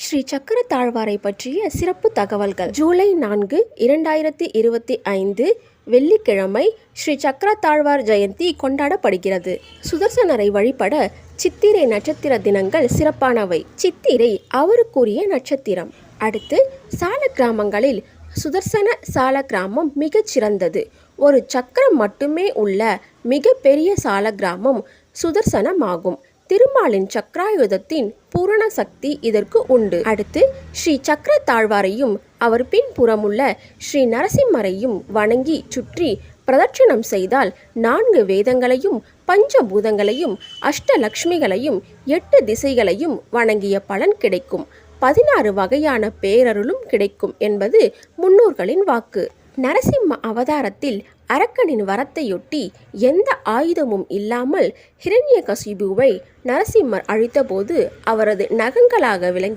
ஸ்ரீ சக்கர தாழ்வாரை பற்றிய சிறப்பு தகவல்கள். ஜூலை 4, 2025 வெள்ளிக்கிழமை ஸ்ரீ சக்கர தாழ்வார் ஜெயந்தி கொண்டாடப்படுகிறது. சுதர்சனரை வழிபட சித்திரை நட்சத்திர தினங்கள் சிறப்பானவை. சித்திரை அவருக்குரிய நட்சத்திரம். அடுத்து சால கிராமங்களில் சுதர்சன சால கிராமம் மிகச் சிறந்தது. ஒரு சக்கரம் மட்டுமே உள்ள மிக பெரிய சால கிராமம் சுதர்சனமாகும். திருமாலின் சக்கராயுதத்தின் பூரண சக்தி இதற்கு உண்டு. அடுத்து ஸ்ரீ சக்கர தாழ்வாரையும் அவர் பின்புறமுள்ள ஸ்ரீ நரசிம்மரையும் வணங்கி சுற்றி பிரதட்சணம் செய்தால் 4 வேதங்களையும் பஞ்சபூதங்களையும் அஷ்டலக்ஷ்மிகளையும் 8 திசைகளையும் வணங்கிய பலன் கிடைக்கும். 16 வகையான பேரருளும் கிடைக்கும் என்பது முன்னோர்களின் வாக்கு. நரசிம்ம அவதாரத்தில் அரக்கனின் வரத்தையொட்டி எந்த ஆயுதமும் இல்லாமல் ஹிரண்யகசிபுவை நரசிம்மர் அழித்தபோது அவரது நகங்களாக விளங்கிய